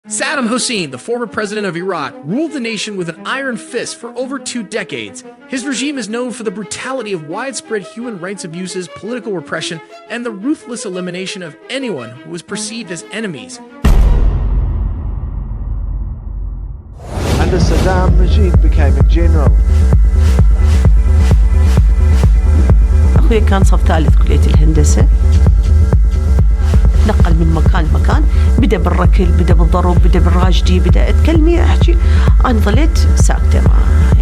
Saddam Hussein, the former president of Iraq, ruled the nation with an iron fist for over 2 decades. His regime is known for the brutality of widespread human rights abuses, political repression, and the ruthless elimination of anyone who was perceived as enemies. Under Saddam, Majid became a general. أخوي كان صف ثالث كلية الهندسة، نقل من مكان لمكان، بدأ بالركل، بدأ بالضرب، بدأ بالراجدي، بدأ أتكلمي أحكي، أنا ظليت ساكتة معها.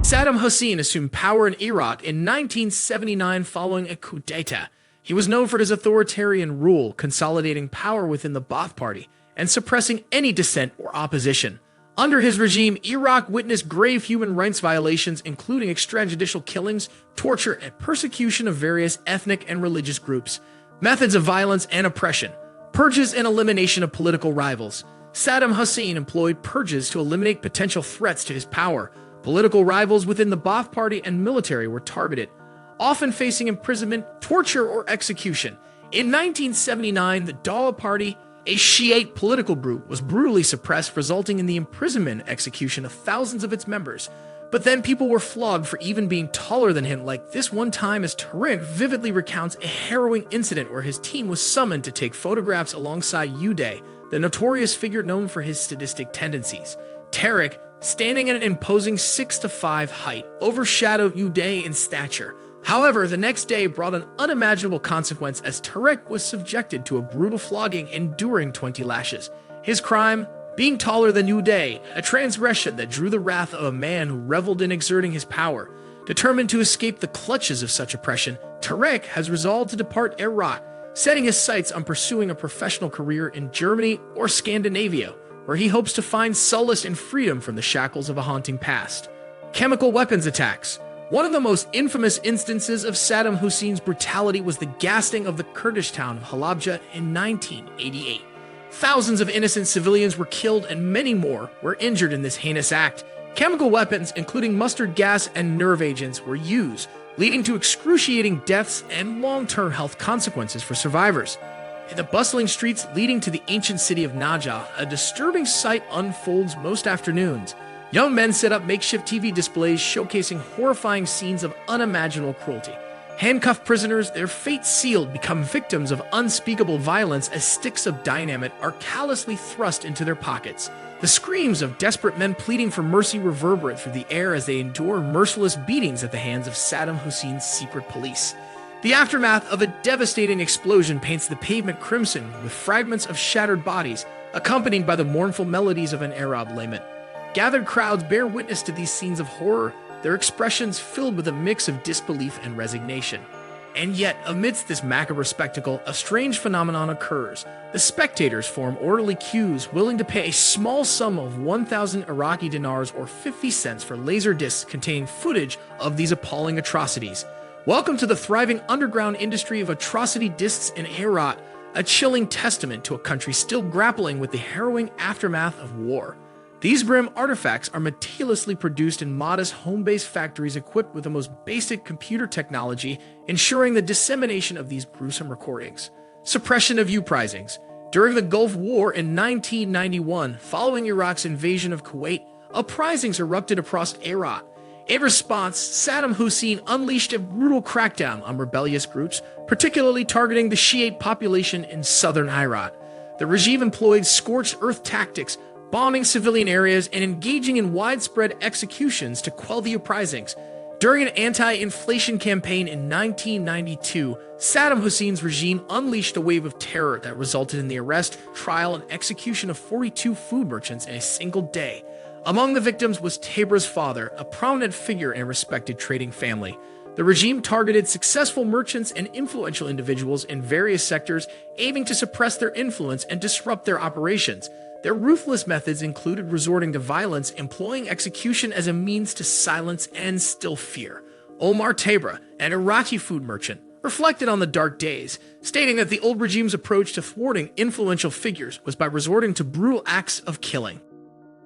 Saddam Hussein assumed power in Iraq in 1979 following a coup d'etat. He was known for his authoritarian rule, consolidating power within the Ba'ath Party and suppressing any dissent or opposition. Under his regime, Iraq witnessed grave human rights violations, including extrajudicial killings, torture, and persecution of various ethnic and religious groups. Methods of violence and oppression. Purges and elimination of political rivals. Saddam Hussein employed purges to eliminate potential threats to his power. Political rivals within the Ba'ath Party and military were targeted, often facing imprisonment, torture, or execution. In 1979, the Dawa Party, a Shiite political group, was brutally suppressed, resulting in the imprisonment and execution of thousands of its members. But then people were flogged for even being taller than him, like this one time as Tariq vividly recounts a harrowing incident where his team was summoned to take photographs alongside Uday, the notorious figure known for his sadistic tendencies. Tariq, standing at an imposing 6'5" height, overshadowed Uday in stature. However, the next day brought an unimaginable consequence as Tariq was subjected to a brutal flogging, enduring 20 lashes. His crime? Being taller than Uday, a transgression that drew the wrath of a man who reveled in exerting his power. Determined to escape the clutches of such oppression, Tariq has resolved to depart Iraq, setting his sights on pursuing a professional career in Germany or Scandinavia, where he hopes to find solace and freedom from the shackles of a haunting past. Chemical weapons attacks. One of the most infamous instances of Saddam Hussein's brutality was the gassing of the Kurdish town of Halabja in 1988. Thousands of innocent civilians were killed and many more were injured in this heinous act. Chemical weapons, including mustard gas and nerve agents, were used, leading to excruciating deaths and long-term health consequences for survivors. In the bustling streets leading to the ancient city of Najaf, a disturbing sight unfolds most afternoons. Young men set up makeshift TV displays showcasing horrifying scenes of unimaginable cruelty. Handcuffed prisoners, their fate sealed, become victims of unspeakable violence as sticks of dynamite are callously thrust into their pockets. The screams of desperate men pleading for mercy reverberate through the air as they endure merciless beatings at the hands of Saddam Hussein's secret police. The aftermath of a devastating explosion paints the pavement crimson with fragments of shattered bodies, accompanied by the mournful melodies of an Arab lament. Gathered crowds bear witness to these scenes of horror, their expressions filled with a mix of disbelief and resignation. And yet, amidst this macabre spectacle, a strange phenomenon occurs. The spectators form orderly queues, willing to pay a small sum of 1,000 Iraqi dinars or 50 cents for laser discs containing footage of these appalling atrocities. Welcome to the thriving underground industry of atrocity discs in Iraq, a chilling testament to a country still grappling with the harrowing aftermath of war. These grim artifacts are meticulously produced in modest home-based factories equipped with the most basic computer technology, ensuring the dissemination of these gruesome recordings. Suppression of uprisings. During the Gulf War in 1991, following Iraq's invasion of Kuwait, uprisings erupted across Iraq. In response, Saddam Hussein unleashed a brutal crackdown on rebellious groups, particularly targeting the Shiite population in southern Iraq. The regime employed scorched earth tactics, bombing civilian areas and engaging in widespread executions to quell the uprisings. During an anti-inflation campaign in 1992, Saddam Hussein's regime unleashed a wave of terror that resulted in the arrest, trial, and execution of 42 food merchants in a single day. Among the victims was Tabra's father, a prominent figure in a respected trading family. The regime targeted successful merchants and influential individuals in various sectors, aiming to suppress their influence and disrupt their operations. Their ruthless methods included resorting to violence, employing execution as a means to silence and still fear. Omar Tabra, an Iraqi food merchant, reflected on the dark days, stating that the old regime's approach to thwarting influential figures was by resorting to brutal acts of killing.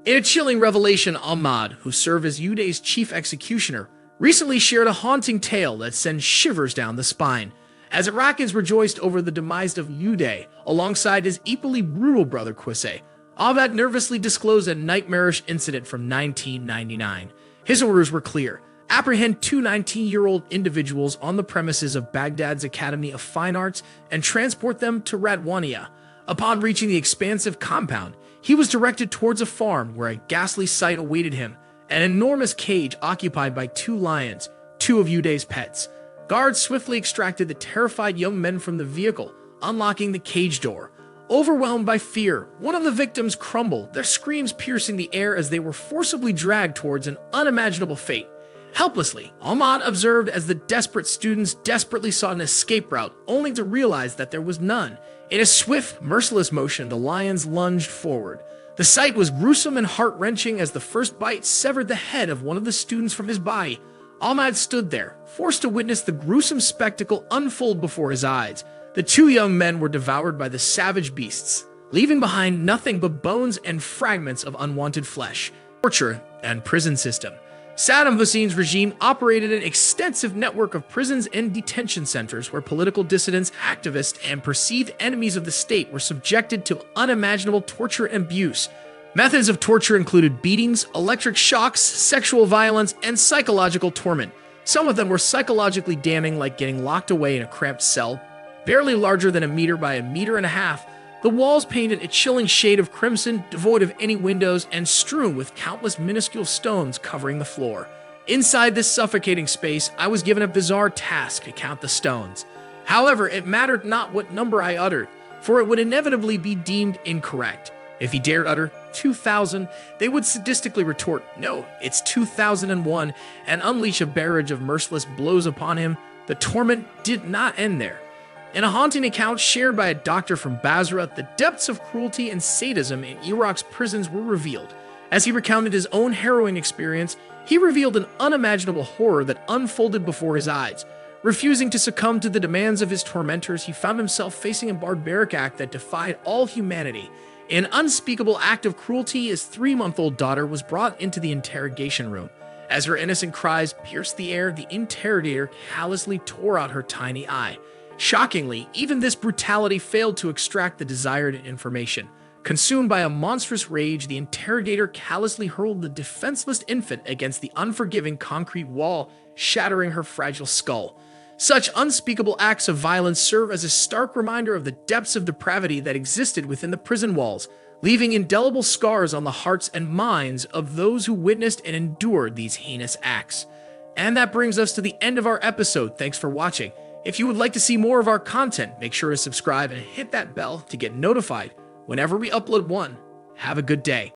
In a chilling revelation, Ahmad, who served as Uday's chief executioner, recently shared a haunting tale that sends shivers down the spine. as Iraqis rejoiced over the demise of Uday alongside his equally brutal brother Qusay. Ahmad nervously disclosed a nightmarish incident from 1999. His orders were clear: apprehend two 19-year-old individuals on the premises of Baghdad's Academy of Fine Arts and transport them to Radwaniyah. Upon reaching the expansive compound, he was directed towards a farm where a ghastly sight awaited him: an enormous cage occupied by two lions, two of Uday's pets. Guards swiftly extracted the terrified young men from the vehicle, unlocking the cage door. Overwhelmed by fear, one of the victims crumbled, their screams piercing the air as they were forcibly dragged towards an unimaginable fate. Helplessly, Ahmad observed as the desperate students desperately sought an escape route, only to realize that there was none. In a swift, merciless motion, the lions lunged forward. The sight was gruesome and heart-wrenching as the first bite severed the head of one of the students from his body. Ahmad stood there, forced to witness the gruesome spectacle unfold before his eyes. The two young men were devoured by the savage beasts, leaving behind nothing but bones and fragments of unwanted flesh. Torture and prison system. Saddam Hussein's regime operated an extensive network of prisons and detention centers where political dissidents, activists, and perceived enemies of the state were subjected to unimaginable torture and abuse. Methods of torture included beatings, electric shocks, sexual violence, and psychological torment. Some of them were psychologically damning, like getting locked away in a cramped cell, barely larger than a meter by a meter and a half. The walls painted a chilling shade of crimson, devoid of any windows, and strewn with countless minuscule stones covering the floor. Inside this suffocating space, I was given a bizarre task to count the stones. However, it mattered not what number I uttered, for it would inevitably be deemed incorrect. If he dared utter 2,000, they would sadistically retort, "No, it's 2001," and unleash a barrage of merciless blows upon him. The torment did not end there. In a haunting account shared by a doctor from Basra, the depths of cruelty and sadism in Iraq's prisons were revealed. As he recounted his own harrowing experience, he revealed an unimaginable horror that unfolded before his eyes. Refusing to succumb to the demands of his tormentors, he found himself facing a barbaric act that defied all humanity. In an unspeakable act of cruelty, his 3-month-old daughter was brought into the interrogation room. As her innocent cries pierced the air, the interrogator callously tore out her tiny eye. Shockingly, even this brutality failed to extract the desired information. Consumed by a monstrous rage, the interrogator callously hurled the defenseless infant against the unforgiving concrete wall, shattering her fragile skull. Such unspeakable acts of violence serve as a stark reminder of the depths of depravity that existed within the prison walls, leaving indelible scars on the hearts and minds of those who witnessed and endured these heinous acts. And that brings us to the end of our episode. Thanks for watching. If you would like to see more of our content, make sure to subscribe and hit that bell to get notified whenever we upload one. Have a good day.